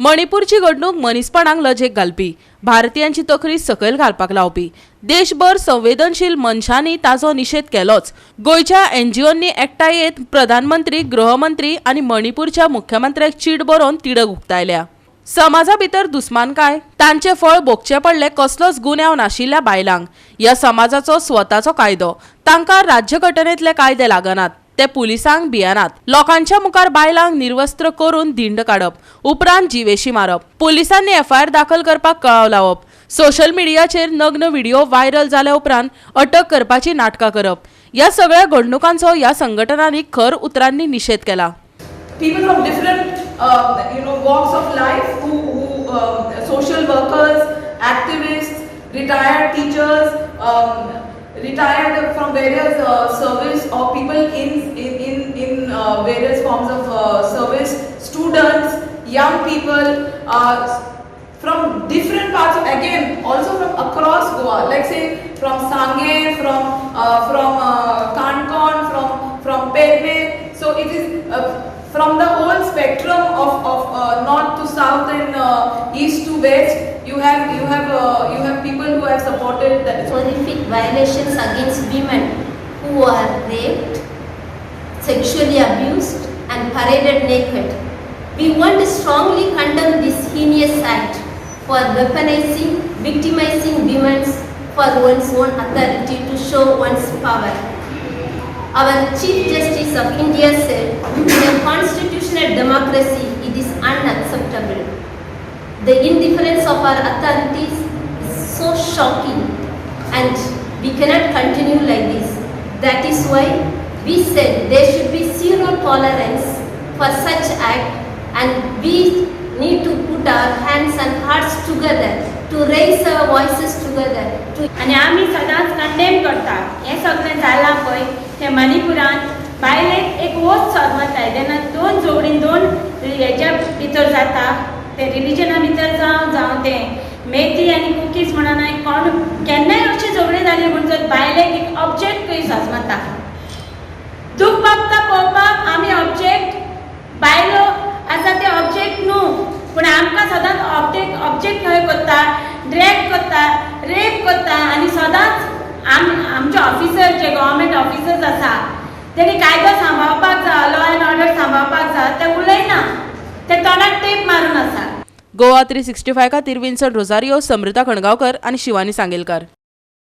मणिपूरची घडणूक मनीसपणाक लजेक घालपी, भारतीयांची तकली सकयल घालपाक लावपी, देशभर संवेदनशील मनशांनी ताजो निषेध केलोच। गोयच्या एनजीओंनी एकठांय येत प्रधानमंत्री, गृहमंत्री आणि मणिपूरच्या मुख्यमंत्र्याक चीट बरोवन तिडक उक्तायल्या। समाजा भितर दुस्मानकाय, तांचे फळ भोगचे पडले कसलोच गुन्यांव नाशिल्ल्या बायलांक। ह्या समाजाचो स्वताचो कायदो, तांकां राज्यघटनेंतले कायदे लागनात, ते पुलिसांक भियेनात। लोकांच्या मुखार बायलांक निर्वस्त्र करून धिंड काडप, उपरांत जीवेशी मारप, पुलिसांनी एफआयआर दाखल करपाक कळाव लावप, सोशल मिडियाचेर नग्न व्हिडिओ व्हायरल जाल्या उपरांत अटक करपाची नाटकां करप, ह्या सगळ्या घडणुकांचो ह्या संघटनांनी खर उतरांनी निषेध केला। People from different walks of life social workers, activists, retired teachers, retired from various service, or people in various forms of service, students, young people from different parts of, again also from across Goa, like say from Sange, from Kankon, from Perne. So it is from the whole spectrum of north to south and east to west. You have people who have supported that. Horrific violations against women who are raped, sexually abused and paraded naked. We want to strongly condemn this heinous act for weaponizing, victimizing women for one's own authority to show one's power. Our Chief Justice of India said, in a constitutional democracy, it is unacceptable. The indifference of our authorities is so shocking and we cannot continue like this. That is why we said there should be zero tolerance for such act and we need to put our hands and hearts together to raise our voices together. आणि आम्ही सदांच condemn करता हे सगळें जालां पळय हे मणिपुरांत बायलेक एक वोच सदमताय जेन्ना दोन जोडीन दोन हेच्या भितर जाता ते रिलिजना भितर जावं ते मेथी आनी कुकीज म्हणून हांवें कोण केन्नाय अशें झगडे जाले म्हणसर बायलेक एक ऑब्जेक्ट कशी सजमता दूख भोगता पळोवपाक आमी ऑब्जेक्ट बायलो आसा ते ऑब्जेक्ट न्हू पूण आमकां सदांच ऑब्जेक्ट खंय करता ड्रॅग करता रेप करता आनी सदांच आमचे ऑफिसर जे गव्हर्मेंट ऑफिसर्स आसा तेणी कायदो सांबाळपाक जाय लॉ एंड ऑर्डर सांबाळपाक जाय ते उलयना ते तोंडाक टेप मारून आसा। गोवा 365 खातीर विन्सन रोजारियो, समृता खणगांवकर आनी शिवानी सांगेलकार।